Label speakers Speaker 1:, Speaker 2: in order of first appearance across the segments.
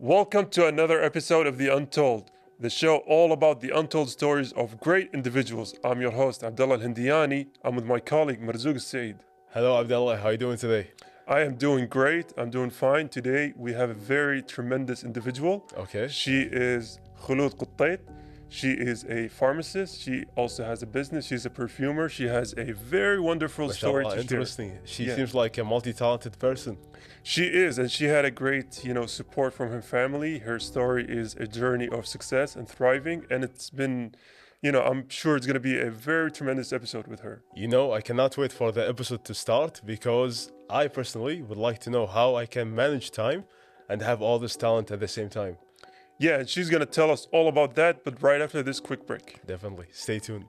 Speaker 1: Welcome to another episode of The Untold, the show all about the untold stories of great individuals. I'm your host, Abdullah Al-Hindiani. I'm with my colleague, Marzouk Said.
Speaker 2: Hello, Abdullah. How are you doing today?
Speaker 1: I am doing great. I'm doing fine. Today, we have a very tremendous individual.
Speaker 2: Okay.
Speaker 1: She is Khuloud Kotait. She is a pharmacist. She also has a business. She's a perfumer. She has a very wonderful story to share.
Speaker 2: Interesting. She
Speaker 1: Yeah.
Speaker 2: seems like a multi-talented person.
Speaker 1: She is, and she had a great, support from her family. Her story is a journey of success and thriving, and it's been, I'm sure it's going to be a very tremendous episode with her.
Speaker 2: I cannot wait for the episode to start because I personally would like to know how I can manage time and have all this talent at the same time.
Speaker 1: Yeah, and she's going to tell us all about that, but right after this quick break.
Speaker 2: Definitely. Stay tuned.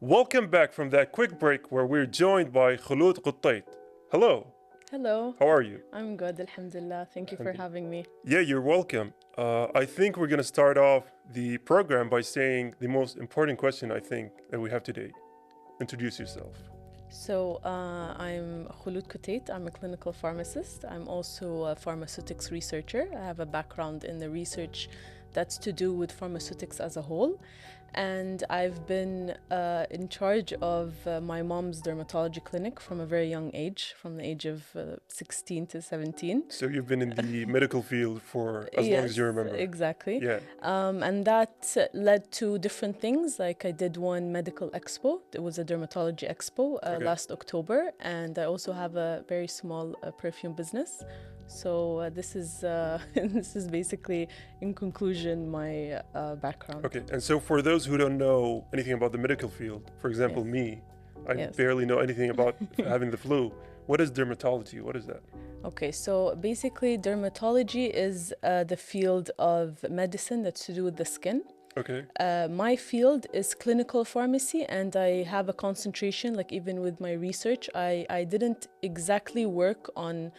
Speaker 1: Welcome back from that quick break where we're joined by Khuloud Kotait. Hello,
Speaker 3: Hello,
Speaker 1: how are you?
Speaker 3: I'm good, alhamdulillah. Thank you for having me.
Speaker 1: Yeah, you're welcome. I think we're going to start off the program by saying the most important question I think that we have today. Introduce yourself.
Speaker 3: So, I'm Khuloud Kotait. I'm a clinical pharmacist. I'm also a pharmaceutics researcher. I have a background in the research that's to do with pharmaceutics as a whole. And I've been in charge of my mom's dermatology clinic from a very young age, from the age of 16 to 17.
Speaker 1: So you've been in the medical field for as long as you remember.
Speaker 3: Exactly.
Speaker 1: Yeah.
Speaker 3: And that led to different things. Like I did one medical expo. It was a dermatology expo last October. And I also have a very small perfume business. So this is this is basically, in conclusion, my background.
Speaker 1: Okay, and so for those who don't know anything about the medical field, for example,
Speaker 3: Yes.
Speaker 1: me, I
Speaker 3: Yes.
Speaker 1: barely know anything about having the flu. What is dermatology? What is that?
Speaker 3: Okay, so basically dermatology is the field of medicine that's to do with the skin.
Speaker 1: Okay.
Speaker 3: My field is clinical pharmacy, and I have a concentration, like even with my research, I didn't exactly work on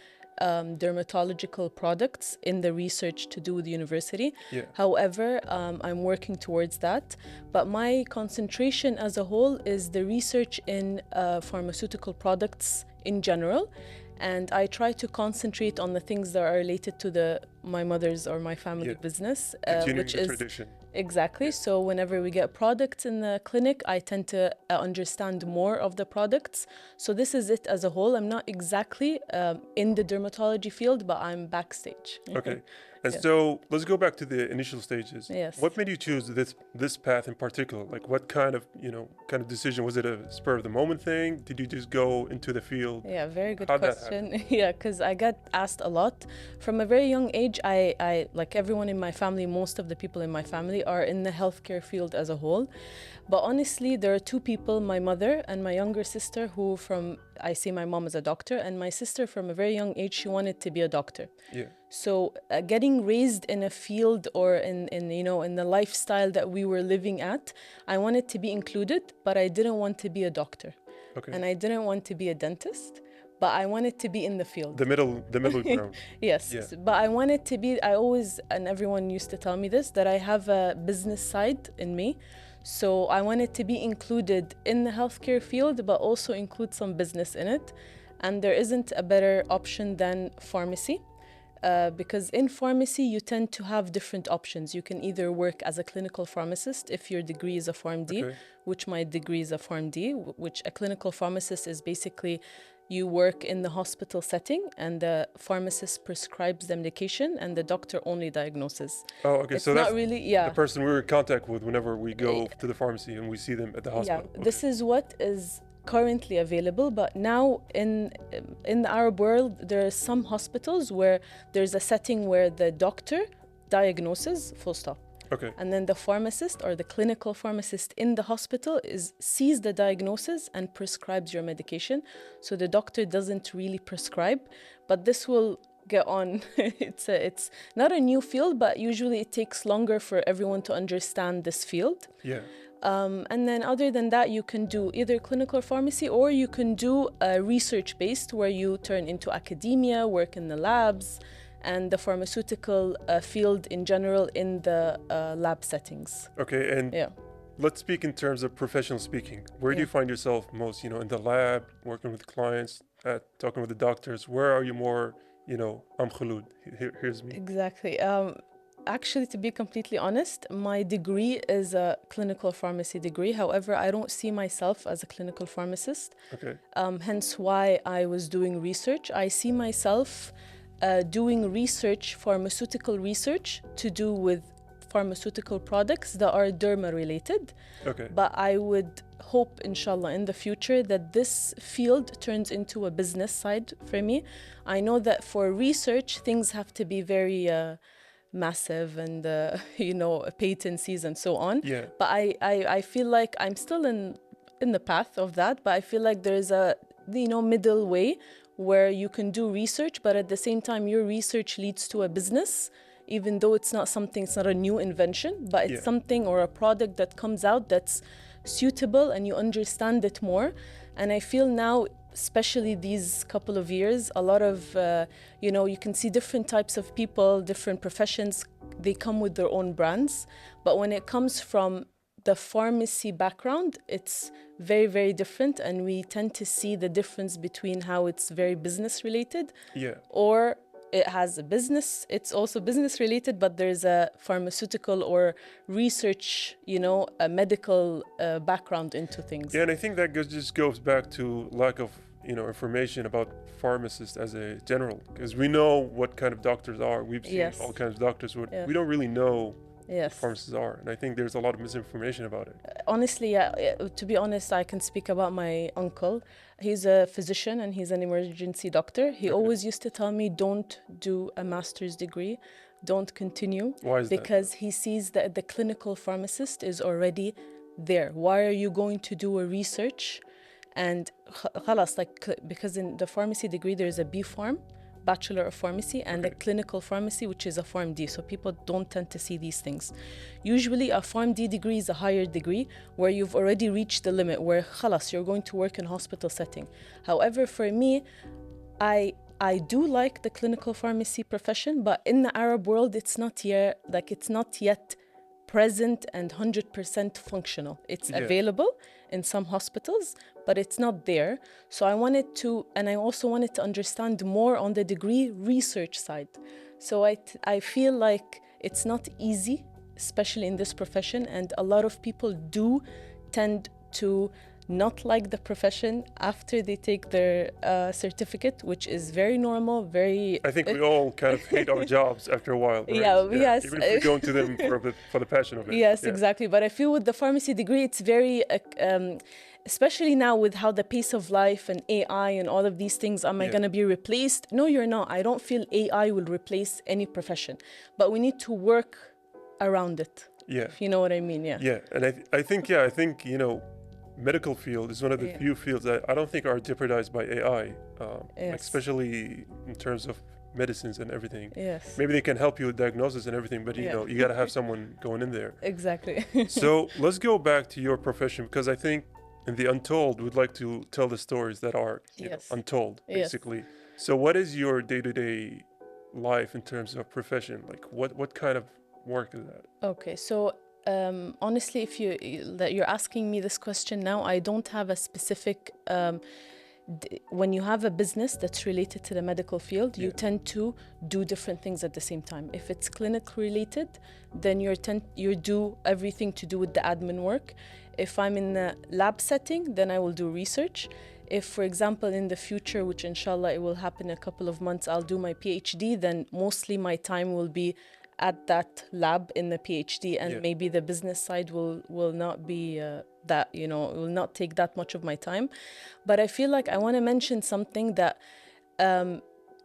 Speaker 3: dermatological products in the research to do with the university.
Speaker 1: Yeah.
Speaker 3: However, I'm working towards that. But my concentration as a whole is the research in pharmaceutical products in general. And I try to concentrate on the things that are related to my mother's or my family
Speaker 1: Yeah.
Speaker 3: business,
Speaker 1: Continuing
Speaker 3: which
Speaker 1: the
Speaker 3: is
Speaker 1: tradition.
Speaker 3: exactly. So whenever we get products in the clinic, I tend to understand more of the products. So this is it as a whole. I'm not exactly in the dermatology field, but I'm backstage.
Speaker 1: Okay. And
Speaker 3: Yeah.
Speaker 1: so let's go back to the initial stages.
Speaker 3: Yes.
Speaker 1: What made you choose this path in particular? Like what kind of decision? Was it a spur of the moment thing? Did you just go into the field?
Speaker 3: Yeah, very good
Speaker 1: How'd that
Speaker 3: question. Yeah, because I get asked a lot. From a very young age, I, like everyone in my family, most of the people in my family are in the healthcare field as a whole. But honestly, there are two people, my mother and my younger sister, who I see my mom as a doctor, and my sister from a very young age, she wanted to be a doctor.
Speaker 1: Yeah.
Speaker 3: So getting raised in a field or in the lifestyle that we were living at, I wanted to be included, but I didn't want to be a doctor.
Speaker 1: Okay.
Speaker 3: And I didn't want to be a dentist, but I wanted to be in the field.
Speaker 1: The middle ground.
Speaker 3: Yes,
Speaker 1: Yeah.
Speaker 3: but I wanted to be, I always, and everyone used to tell me this, that I have a business side in me. So I wanted to be included in the healthcare field, but also include some business in it. And there isn't a better option than pharmacy. Because in pharmacy, you tend to have different options. You can either work as a clinical pharmacist if your degree is a PharmD,
Speaker 1: Okay.
Speaker 3: which my degree is a PharmD, which a clinical pharmacist is basically you work in the hospital setting and the pharmacist prescribes the medication and the doctor only diagnoses.
Speaker 1: Oh, okay.
Speaker 3: It's
Speaker 1: So
Speaker 3: not
Speaker 1: that's
Speaker 3: really, yeah.
Speaker 1: the person we're in contact with whenever we go to the pharmacy and we see them at the hospital.
Speaker 3: Yeah, this is what is currently available, but now in the Arab world, there are some hospitals where there's a setting where the doctor diagnoses, full stop.
Speaker 1: Okay.
Speaker 3: And then the pharmacist or the clinical pharmacist in the hospital sees the diagnosis and prescribes your medication. So the doctor doesn't really prescribe, but this will get on. It's not a new field, but usually it takes longer for everyone to understand this field.
Speaker 1: Yeah.
Speaker 3: And then other than that, you can do either clinical pharmacy or you can do research-based, where you turn into academia, work in the labs, and the pharmaceutical field in general in the lab settings.
Speaker 1: Okay, and
Speaker 3: Yeah.
Speaker 1: let's speak in terms of professional speaking. Where do you find yourself most? In the lab, working with clients, talking with the doctors. Where are you more? I'm Khuloud. Here's me.
Speaker 3: Exactly. Actually, to be completely honest, my degree is a clinical pharmacy degree. However, I don't see myself as a clinical pharmacist.
Speaker 1: Okay.
Speaker 3: Hence why I was doing research. I see myself doing research, pharmaceutical research, to do with pharmaceutical products that are derma related.
Speaker 1: Okay.
Speaker 3: But I would hope, inshallah, in the future that this field turns into a business side for me. I know that for research, things have to be very massive and, patencies and so on.
Speaker 1: Yeah.
Speaker 3: But I feel like I'm still in the path of that, but I feel like there's a, middle way where you can do research, but at the same time, your research leads to a business, even though it's not a new invention, but it's something or a product that comes out that's suitable and you understand it more. And I feel now, especially these couple of years, a lot of, you can see different types of people, different professions, they come with their own brands. But when it comes from the pharmacy background, it's very, very different. And we tend to see the difference between how it's very business related, or it has a business, it's also business related, but there's a pharmaceutical or research, a medical background into things.
Speaker 1: Yeah, and I think that just goes back to lack of, information about pharmacists as a general, because we know what kind of doctors are. We've seen all kinds of doctors. We don't really know what pharmacists are, and I think there's a lot of misinformation about it.
Speaker 3: Honestly, to be honest, I can speak about my uncle. He's a physician and he's an emergency doctor. He always used to tell me, don't do a master's degree, don't continue.
Speaker 1: Why is that?
Speaker 3: Because he sees that the clinical pharmacist is already there. Why are you going to do a research? And khalas, because in the pharmacy degree, there's a B Pharm, Bachelor of Pharmacy, and a clinical pharmacy, which is a Pharm D. So people don't tend to see these things. Usually a Pharm D degree is a higher degree where you've already reached the limit, where khalas, you're going to work in hospital setting. However, for me, I do like the clinical pharmacy profession, but in the Arab world, it's not yet present and 100% functional. It's available in some hospitals, but it's not there. So I also wanted to understand more on the degree research side. So I feel like it's not easy, especially in this profession, and a lot of people do tend to not like the profession after they take their certificate, which is very normal,
Speaker 1: I think we all kind of hate our jobs after a while. Right?
Speaker 3: Yes.
Speaker 1: Even if we go into them for the passion of it.
Speaker 3: Yes, exactly. But I feel with the pharmacy degree, it's very, especially now with how the pace of life and AI and all of these things, am I going to be replaced? No, you're not. I don't feel AI will replace any profession, but we need to work around it.
Speaker 1: Yeah.
Speaker 3: If you know what I mean,
Speaker 1: Yeah, and I think, medical field is one of the few fields that I don't think are jeopardized by AI, especially in terms of medicines and everything.
Speaker 3: Yes.
Speaker 1: Maybe they can help you with diagnosis and everything, but you got to have someone going in there.
Speaker 3: Exactly.
Speaker 1: So let's go back to your profession, because I think in the Untold, we'd like to tell the stories that are untold, basically. So what is your day-to-day life in terms of profession? Like what kind of work is that?
Speaker 3: Okay, so honestly, if you're asking me this question now, I don't have a specific. When you have a business that's related to the medical field, you tend to do different things at the same time. If it's clinic related, then you do everything to do with the admin work. If I'm in a lab setting, then I will do research. If, for example, in the future, which inshallah it will happen in a couple of months, I'll do my PhD, then mostly my time will be at that lab in the PhD, and maybe the business side will not be it will not take that much of my time. But I feel like I want to mention something that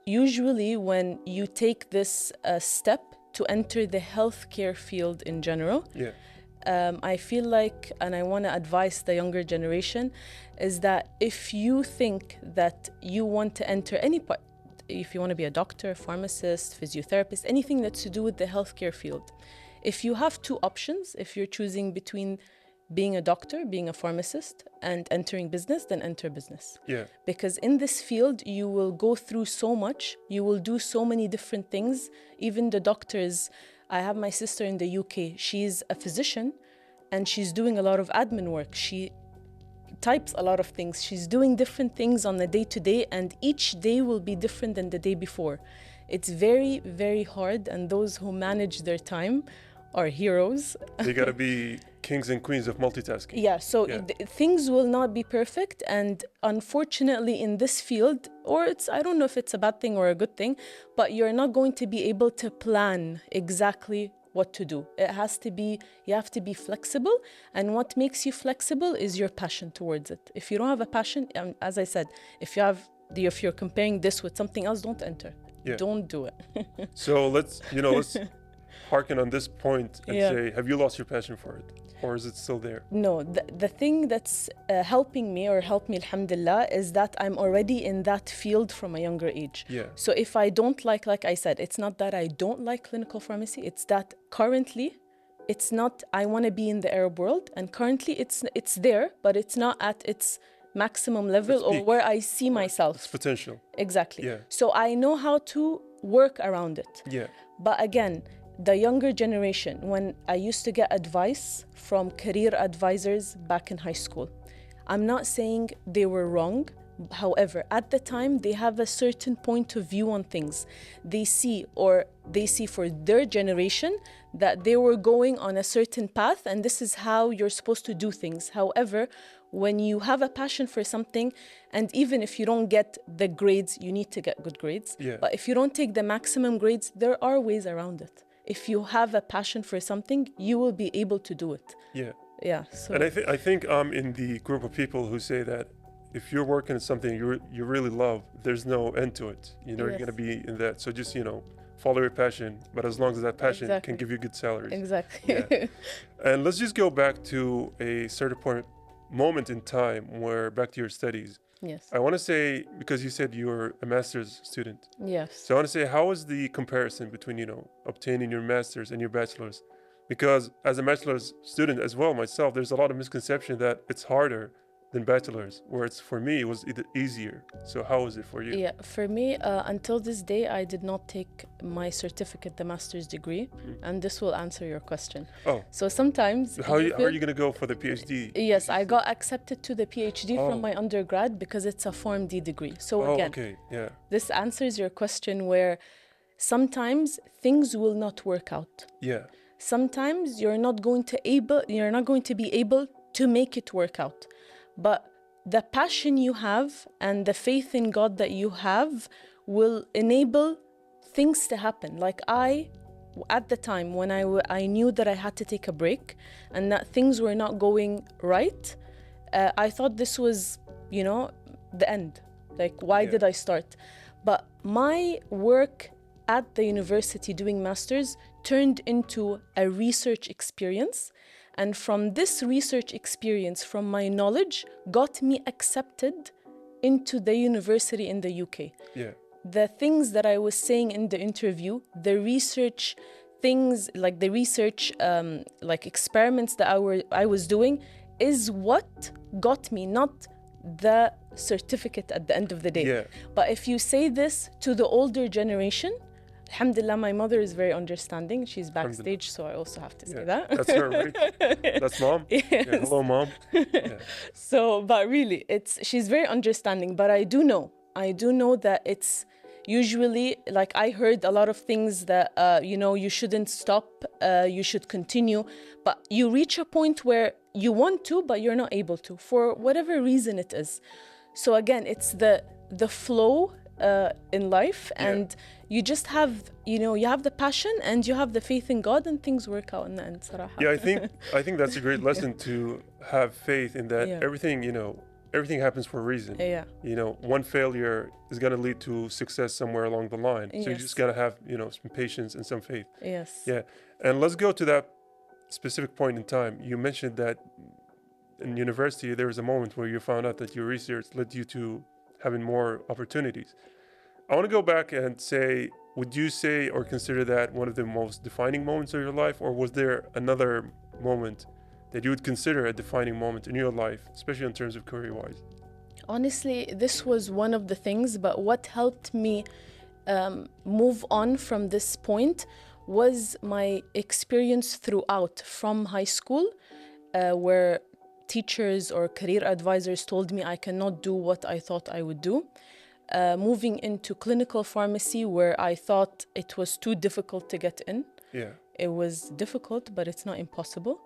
Speaker 3: usually when you take this step to enter the healthcare field in general, I feel like, and I want to advise the younger generation, is that if you think that you want to enter any part, if you want to be a doctor, pharmacist, physiotherapist, anything that's to do with the healthcare field, if you have two options, if you're choosing between being a doctor, being a pharmacist, and entering business, then enter business.
Speaker 1: Yeah.
Speaker 3: Because in this field, you will go through so much, you will do so many different things. Even the doctors, I have my sister in the UK, she's a physician and she's doing a lot of admin work. She types a lot of things. She's doing different things on the day-to-day, and each day will be different than the day before. It's very, very hard, and those who manage their time are heroes.
Speaker 1: They got to be kings and queens of multitasking.
Speaker 3: Yeah, so things will not be perfect, and unfortunately in this field, or I don't know if it's a bad thing or a good thing, but you're not going to be able to plan exactly what to do. You have to be flexible, and what makes you flexible is your passion towards it. If you don't have a passion, as I said, if you're comparing this with something else, don't enter. Yeah. Don't do it.
Speaker 1: So let's harken on this point and say, have you lost your passion for it? Or is it still there?
Speaker 3: No, the thing that's helping me, or helped me, alhamdulillah, is that I'm already in that field from a younger age.
Speaker 1: Yeah.
Speaker 3: So if I don't like I said, it's not that I don't like clinical pharmacy, it's that currently, it's not, I want to be in the Arab world, and currently it's there, but it's not at its maximum level or where I see myself.
Speaker 1: It's potential.
Speaker 3: Exactly.
Speaker 1: Yeah.
Speaker 3: So I know how to work around it.
Speaker 1: Yeah.
Speaker 3: But again, the younger generation, when I used to get advice from career advisors back in high school, I'm not saying they were wrong. However, at the time, they have a certain point of view on things. They see for their generation that they were going on a certain path, and this is how you're supposed to do things. However, when you have a passion for something, and even if you don't get the grades, you need to get good grades.
Speaker 1: Yeah.
Speaker 3: But if you don't take the maximum grades, there are ways around it. If you have a passion for something, you will be able to do it.
Speaker 1: Yeah.
Speaker 3: Yeah. So.
Speaker 1: And I think I'm in the group of people who say that if you're working at something you really love, there's no end to it. You're going to be in that. So just, follow your passion. But as long as that passion can give you good salaries.
Speaker 3: Exactly.
Speaker 1: Yeah. And let's just go back to a certain moment in time back to your studies.
Speaker 3: Yes.
Speaker 1: I want to say, because you said you were a master's student.
Speaker 3: Yes.
Speaker 1: So I want to say, how was the comparison between, obtaining your master's and your bachelor's? Because as a bachelor's student as well, myself, there's a lot of misconception that it's harder than bachelor's, where for me, it was easier. So how was it for you?
Speaker 3: Yeah, for me, until this day, I did not take my certificate, the master's degree, and this will answer your question.
Speaker 1: Oh.
Speaker 3: So sometimes...
Speaker 1: How are you going to go for the PhD?
Speaker 3: Yes, I got accepted to the PhD from my undergrad because it's a Form D degree. So again,
Speaker 1: okay. Yeah.
Speaker 3: This answers your question where sometimes things will not work out.
Speaker 1: Yeah.
Speaker 3: Sometimes you're not going to be able to make it work out. But the passion you have and the faith in God that you have will enable things to happen. Like at the time when I knew that I had to take a break and that things were not going right, I thought this was, the end. Like, why did I start? But my work at the university doing masters turned into a research experience. And from this research experience, from my knowledge, got me accepted into the university in the UK.
Speaker 1: Yeah.
Speaker 3: The things that I was saying in the interview, the research things, like the research experiments that I was doing, is what got me, not the certificate at the end of the day.
Speaker 1: Yeah.
Speaker 3: But if you say this to the older generation, alhamdulillah, my mother is very understanding. She's backstage, so I also have to say that.
Speaker 1: That's her, right? That's mom?
Speaker 3: Yes.
Speaker 1: Yeah, hello, mom. Yeah.
Speaker 3: So, but really, she's very understanding. But I do know that it's usually, like, I heard a lot of things that, you shouldn't stop, you should continue. But you reach a point where you want to, but you're not able to, for whatever reason it is. So again, it's the flow in life, and you just have, you have the passion and you have the faith in God, and things work out in the end. Sarah.
Speaker 1: Yeah, I think that's a great lesson, to have faith in that everything happens for a reason.
Speaker 3: Yeah.
Speaker 1: One failure is going to lead to success somewhere along the line. So you just got to have, some patience and some faith.
Speaker 3: Yes.
Speaker 1: Yeah. And let's go to that specific point in time. You mentioned that in university, there was a moment where you found out that your research led you to having more opportunities. I want to go back and say, would you say or consider that one of the most defining moments of your life, or was there another moment that you would consider a defining moment in your life, especially in terms of career-wise?
Speaker 3: Honestly, this was one of the things, but what helped me move on from this point was my experience throughout from high school, where teachers or career advisors told me I cannot do what I thought I would do. Moving into clinical pharmacy, where I thought it was too difficult to get in.
Speaker 1: Yeah.
Speaker 3: It was difficult, but it's not impossible.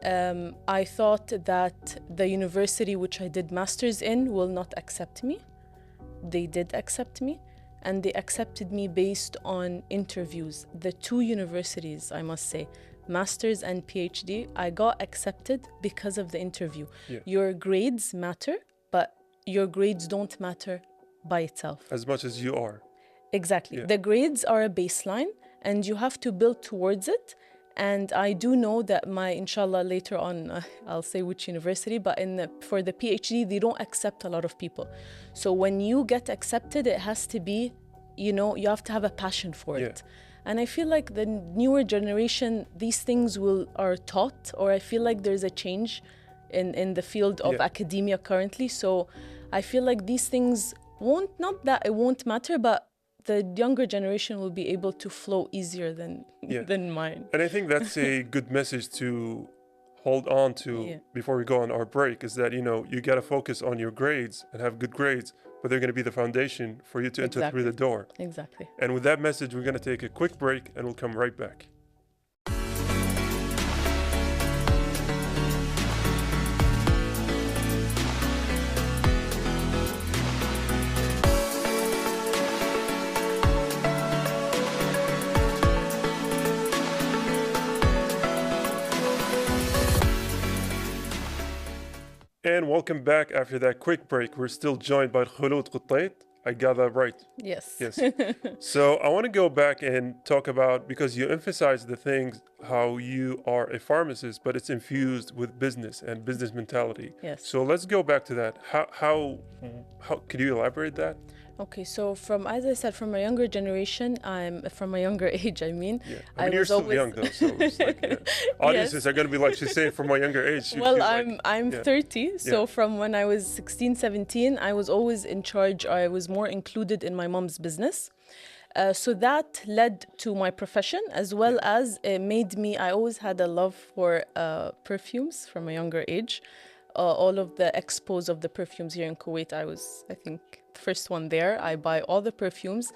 Speaker 3: I thought that the university which I did masters in will not accept me. They did accept me, and they accepted me based on interviews. The two universities, I must say, masters and PhD, I got accepted because of the interview.
Speaker 1: Yeah.
Speaker 3: Your grades matter, but your grades don't matter by itself.
Speaker 1: As much as you are.
Speaker 3: Exactly.
Speaker 1: Yeah.
Speaker 3: The grades are a baseline, and you have to build towards it. And I do know that inshallah, later on, I'll say which university, but for the PhD, they don't accept a lot of people. So when you get accepted, it has to be, you have to have a passion for it. And I feel like the newer generation, these things are taught, or I feel like there's a change in the field of academia currently. So I feel like these things not that it won't matter, but the younger generation will be able to flow easier than mine.
Speaker 1: And I think that's a good message to hold on to before we go on our break, is that, you got to focus on your grades and have good grades, but they're going to be the foundation for you to enter through the door.
Speaker 3: Exactly.
Speaker 1: And with that message, we're going to take a quick break and we'll come right back. And welcome back after that quick break. We're still joined by Khuloud Kotait. I got that right.
Speaker 3: Yes.
Speaker 1: Yes. So I want to go back and talk about, because you emphasize the things, how you are a pharmacist, but it's infused with business and business mentality.
Speaker 3: Yes.
Speaker 1: So let's go back to that. How could you elaborate that?
Speaker 3: Okay, so as I said, from a younger generation, from a younger age, I mean.
Speaker 1: Yeah. I mean, you're still young though, so it's like, audiences are going to be like, she's saying from my younger age.
Speaker 3: Well, I'm 30, so from when I was 16, 17, I was always in charge. I was more included in my mom's business. So that led to my profession, as well as it made me, I always had a love for perfumes from a younger age. All of the expos of the perfumes here in Kuwait, I was, I think, the first one there. I buy all the perfumes.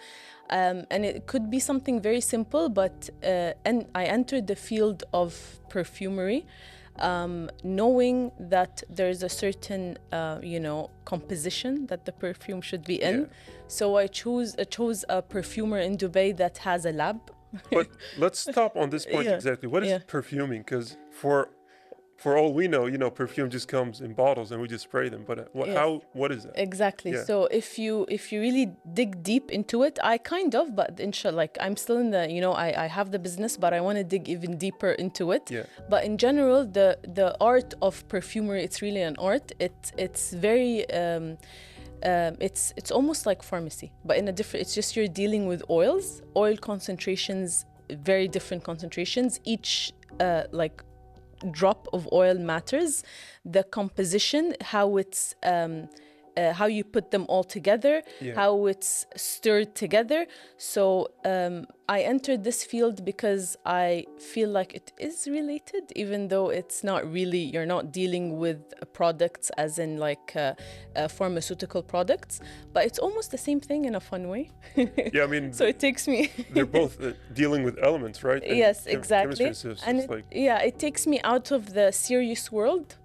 Speaker 3: And it could be something very simple, but and I entered the field of perfumery, knowing that there's a certain, composition that the perfume should be in. So I chose a perfumer in Dubai that has a lab.
Speaker 1: But let's stop on this point exactly. What is perfuming? Because for all we know, perfume just comes in bottles and we just spray them. But what is that?
Speaker 3: Exactly. Yeah. So if you really dig deep into it, but inshallah, like I'm still in the, I have the business, but I want to dig even deeper into it.
Speaker 1: Yeah.
Speaker 3: But in general, the art of perfumery, it's really an art. It's very, it's almost like pharmacy, but in a different, it's just you're dealing with oil concentrations, very different concentrations. Each, drop of oil matters, the composition, how it's how you put them all together, how it's stirred together. So I entered this field because I feel like it is related, even though it's not really, you're not dealing with products as in pharmaceutical products, but it's almost the same thing in a fun way.
Speaker 1: Yeah, I mean,
Speaker 3: so it takes me
Speaker 1: they're both dealing with elements, right? And
Speaker 3: yes, exactly.
Speaker 1: And
Speaker 3: it takes me out of the serious world.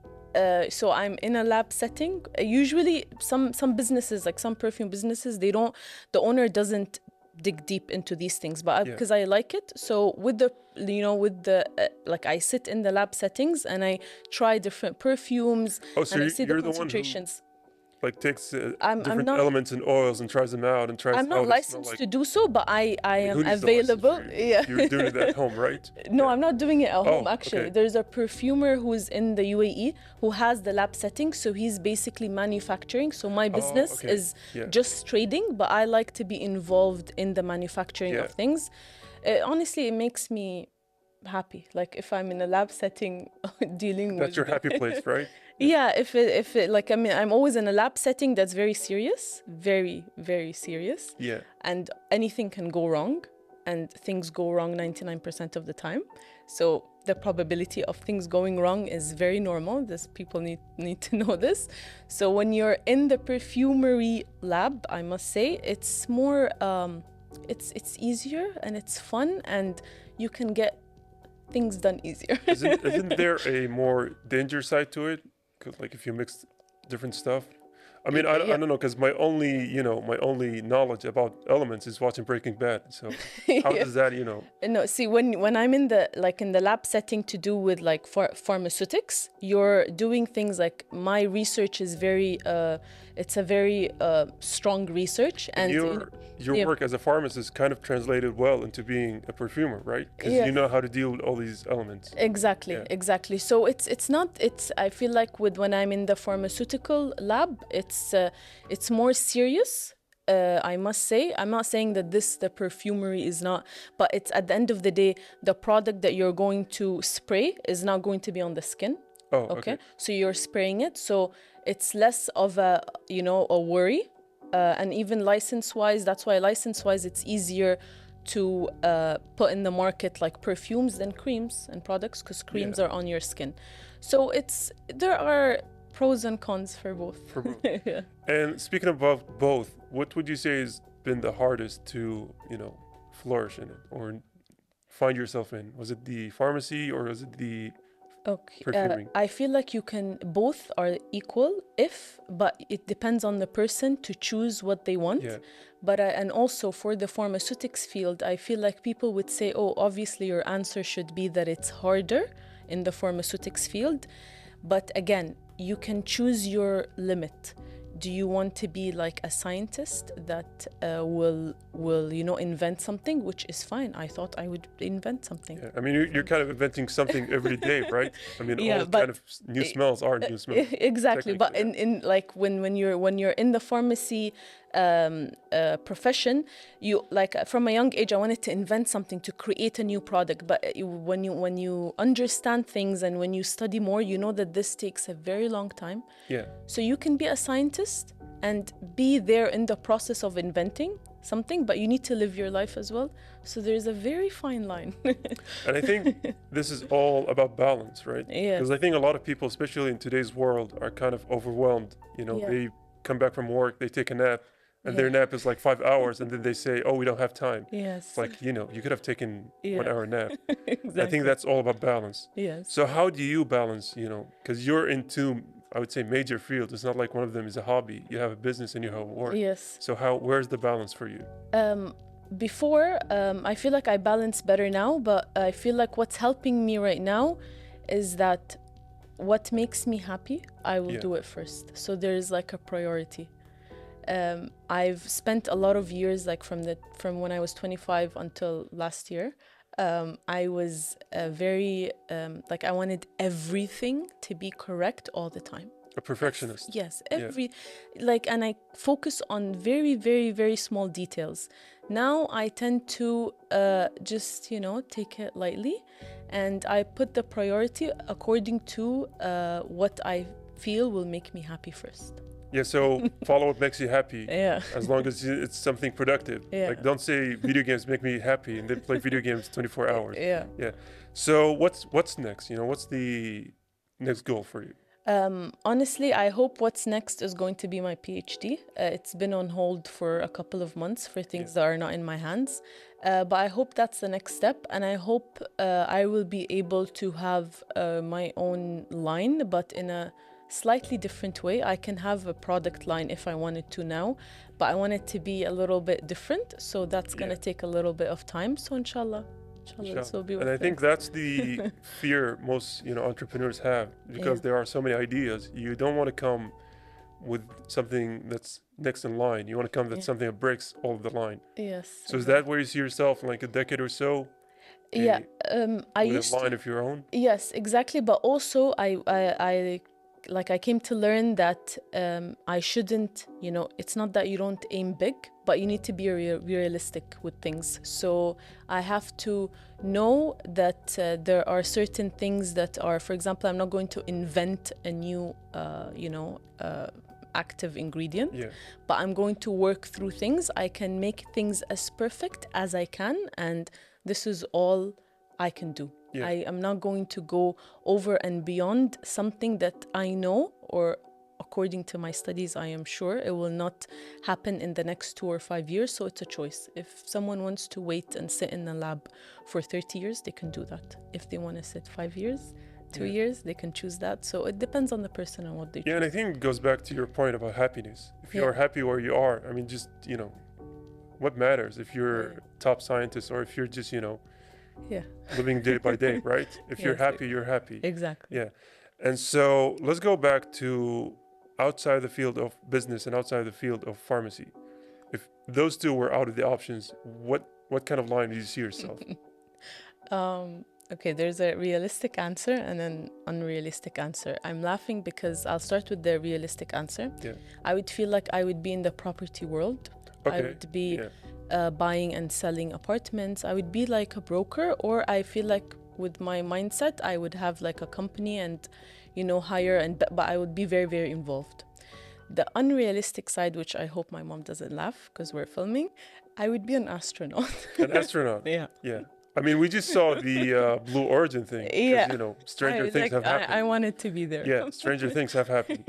Speaker 3: So I'm in a lab setting. Usually some businesses, like some perfume businesses, the owner doesn't dig deep into these things, but because I like it. So with the I sit in the lab settings and I try different perfumes and I see the concentrations.
Speaker 1: Takes different elements and oils and tries them out and tries.
Speaker 3: I'm not licensed to do so, but I am available.
Speaker 1: You're doing it at home, right?
Speaker 3: No, I'm not doing it at home. Actually,
Speaker 1: okay.
Speaker 3: There's a perfumer who's in the UAE who has the lab setting, so he's basically manufacturing. So my business is just trading, but I like to be involved in the manufacturing of things. Honestly, it makes me happy. Like if I'm in a lab setting dealing with...
Speaker 1: That's your happy place, right?
Speaker 3: Yeah, if it like, I mean, I'm always in a lab setting that's very serious, very, very serious.
Speaker 1: Yeah.
Speaker 3: And anything can go wrong, and things go wrong 99% of the time. So the probability of things going wrong is very normal. People need to know this. So when you're in the perfumery lab, I must say, it's more, it's easier and it's fun, and you can get things done easier.
Speaker 1: Isn't there a more danger side to it? 'Cause like if you mix different stuff. I mean, I don't know, because my only knowledge about elements is watching Breaking Bad. So how does that,
Speaker 3: No, see, when I'm in the lab setting to do with like pharmaceutics, you're doing things like, my research is very it's a very strong research, and
Speaker 1: your work as a pharmacist kind of translated well into being a perfumer, right? Because you know how to deal with all these elements.
Speaker 3: Exactly. So I feel like when I'm in the pharmaceutical lab, it's more serious. I must say, I'm not saying that the perfumery is not, but it's at the end of the day, the product that you're going to spray is not going to be on the skin.
Speaker 1: Oh, okay.
Speaker 3: So you're spraying it, so it's less of a worry. And even license-wise, that's why license-wise it's easier to put in the market like perfumes than creams and products, because creams are on your skin. So there are pros and cons for both.
Speaker 1: Yeah. And speaking about both, what would you say has been the hardest to, flourish in it or find yourself in? Was it the pharmacy or was it the perfuming?
Speaker 3: I feel like both are equal, but it depends on the person to choose what they want.
Speaker 1: Yeah.
Speaker 3: But and also for the pharmaceutics field, I feel like people would say, oh, obviously your answer should be that it's harder in the pharmaceutics field. But again, you can choose your limit. Do you want to be like a scientist that will invent something, which is fine. I thought I would invent something.
Speaker 1: Yeah. I mean, you're kind of inventing something every day, right? I mean, all kind of new smells are new smells.
Speaker 3: Exactly, but in like when you're in the pharmacy profession, you like from a young age I wanted to invent something, to create a new product. But when you understand things and when you study more, you know that this takes a very long time.
Speaker 1: Yeah.
Speaker 3: So you can be a scientist and be there in the process of inventing something, but you need to live your life as well. So there's a very fine line.
Speaker 1: And I think this is all about balance, right?
Speaker 3: Yeah.
Speaker 1: Because I think a lot of people, especially in today's world, are kind of overwhelmed. They come back from work, they take a nap, and their nap is like 5 hours, and then they say, oh, we don't have time.
Speaker 3: Yes.
Speaker 1: Like, you could have taken 1 hour nap.
Speaker 3: Exactly.
Speaker 1: I think that's all about balance.
Speaker 3: Yes.
Speaker 1: So how do you balance, because you're into, I would say, major fields. It's not like one of them is a hobby. You have a business and you have work.
Speaker 3: Yes.
Speaker 1: So where's the balance for you?
Speaker 3: Before, I feel like I balance better now, but I feel like what's helping me right now is that what makes me happy, I will do it first. So there's like a priority. I've spent a lot of years, like from when I was 25 until last year, I was very like I wanted everything to be correct all the time.
Speaker 1: A perfectionist.
Speaker 3: Yes, and I focus on very, very, very small details. Now I tend to just take it lightly, and I put the priority according to what I feel will make me happy first.
Speaker 1: Yeah, so follow what makes you happy.
Speaker 3: Yeah.
Speaker 1: As long as it's something productive.
Speaker 3: Yeah.
Speaker 1: Like, don't say video games make me happy and then play video games 24 hours.
Speaker 3: Yeah.
Speaker 1: Yeah. So what's next? What's the next goal for you?
Speaker 3: Honestly, I hope what's next is going to be my PhD. It's been on hold for a couple of months for things that are not in my hands. But I hope that's the next step. And I hope I will be able to have my own line, but in a slightly different way. I can have a product line if I wanted to now, but I want it to be a little bit different. So that's going to take a little bit of time. So inshallah, this will be worth it.
Speaker 1: And I think that's the fear most entrepreneurs have, because there are so many ideas. You don't want to come with something that's next in line. You want to come with something that breaks all of the line.
Speaker 3: Yes.
Speaker 1: So is that where you see yourself in like a decade or so?
Speaker 3: I used
Speaker 1: a line of your own.
Speaker 3: Yes, exactly. But also I like I came to learn that I shouldn't, it's not that you don't aim big, but you need to be realistic with things. So I have to know that there are certain things that are, for example, I'm not going to invent a new, active ingredient, but I'm going to work through things. I can make things as perfect as I can, and this is all I can do. I am not going to go over and beyond something that I know, or according to my studies, I am sure it will not happen in the next 2 or 5 years. So it's a choice. If someone wants to wait and sit in the lab for 30 years, they can do that. If they want to sit 5 years, 2 years, they can choose that. So it depends on the person and what they choose.
Speaker 1: And I think it goes back to your point about happiness. If you are happy where you are, I mean, just, what matters if you're a top scientist or if you're just, living day by day, right? If you're happy, you're happy.
Speaker 3: Exactly.
Speaker 1: Yeah. And so let's go back to outside the field of business and outside the field of pharmacy. If those two were out of the options, what kind of line do you see yourself?
Speaker 3: Okay, there's a realistic answer and an unrealistic answer. I'm laughing because I'll start with the realistic answer.
Speaker 1: Yeah.
Speaker 3: I would feel like I would be in the property world.
Speaker 1: Okay.
Speaker 3: I would be buying and selling apartments. I would be like a broker, or I feel like with my mindset, I would have like a company and, hire, but I would be very, very involved. The unrealistic side, which I hope my mom doesn't laugh because we're filming, I would be an astronaut.
Speaker 1: An astronaut?
Speaker 3: Yeah.
Speaker 1: Yeah. I mean, we just saw the Blue Origin thing.
Speaker 3: Yeah.
Speaker 1: Stranger things have happened.
Speaker 3: I wanted to be there.
Speaker 1: Yeah, stranger things have happened.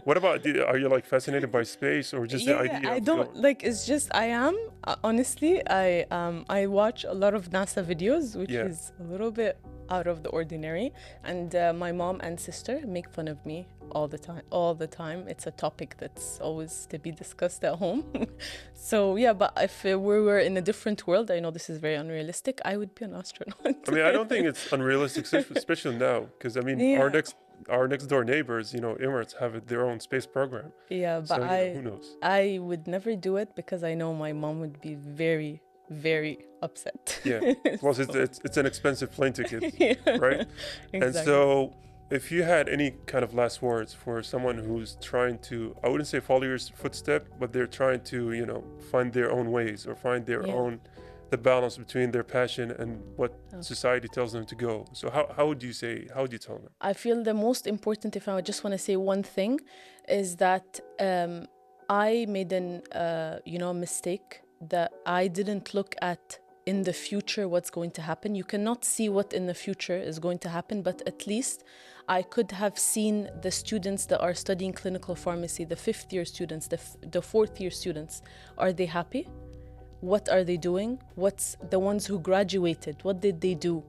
Speaker 1: What about, are you like fascinated by space or just the idea
Speaker 3: I don't, it's just, I am, honestly, I watch a lot of NASA videos, which is a little bit out of the ordinary. And my mom and sister make fun of me all the time. It's a topic that's always to be discussed at home. So but if we were in a different world, I know this is very unrealistic, I would be an astronaut.
Speaker 1: I mean, I don't think it's unrealistic, especially now, because I mean, our next door neighbors, Emirates have their own space program.
Speaker 3: Yeah, but
Speaker 1: so, who knows?
Speaker 3: I would never do it because I know my mom would be very, very upset.
Speaker 1: Yeah, plus it's an expensive plane ticket, right?
Speaker 3: Exactly.
Speaker 1: And so, if you had any kind of last words for someone who's trying to, I wouldn't say follow your footstep, but they're trying to, find their own ways or find their own, the balance between their passion and what society tells them to go. So how would you tell them?
Speaker 3: I feel the most important, if I just want to say one thing, is that I made a mistake, that I didn't look at in the future what's going to happen. You cannot see what in the future is going to happen, but at least I could have seen the students that are studying clinical pharmacy, the 5th year students, the 4th year students. Are they happy? What are they doing? What's the ones who graduated? What did they do?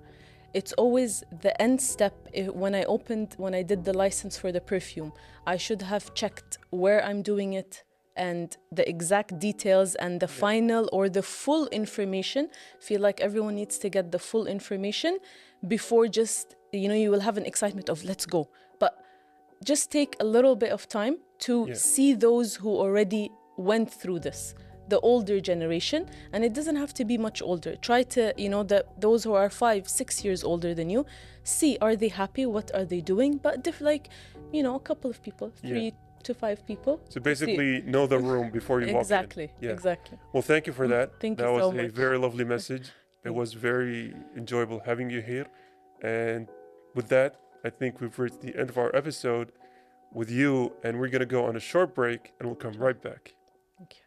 Speaker 3: It's always the end step. When I did the license for the perfume, I should have checked where I'm doing it and the exact details and the final or the full information. Feel like everyone needs to get the full information before just, you will have an excitement of let's go. But just take a little bit of time to see those who already went through this, the older generation, and it doesn't have to be much older. Try to, those who are 5-6 years older than you, see, are they happy? What are they doing? But a couple of people, 3 to 5 people.
Speaker 1: So basically know the room before you walk in.
Speaker 3: Exactly.
Speaker 1: Well, thank you for that.
Speaker 3: Thank you
Speaker 1: so much. That was a very lovely message. It was very enjoyable having you here. And with that, I think we've reached the end of our episode with you, and we're going to go on a short break and we'll come right back.
Speaker 3: Thank you.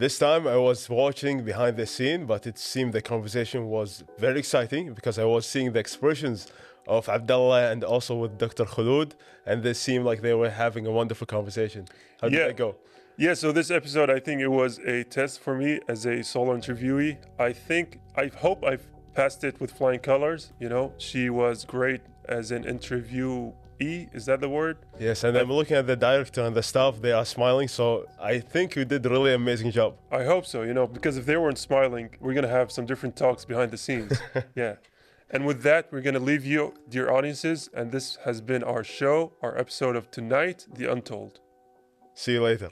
Speaker 2: This time I was watching behind the scene, but it seemed the conversation was very exciting because I was seeing the expressions of Abdullah and also with Dr. Khuloud, and they seemed like they were having a wonderful conversation. How did it go?
Speaker 1: Yeah, so this episode, I think it was a test for me as a solo interviewee. I hope I've passed it with flying colors. She was great as an interviewee. Is that the word?
Speaker 2: Yes, and I'm looking at the director and the staff. They are smiling, so I think you did a really amazing job.
Speaker 1: I hope so, because if they weren't smiling, we're going to have some different talks behind the scenes. Yeah. And with that, we're going to leave you, dear audiences. And this has been our show, our episode of Tonight, The Untold.
Speaker 2: See you later.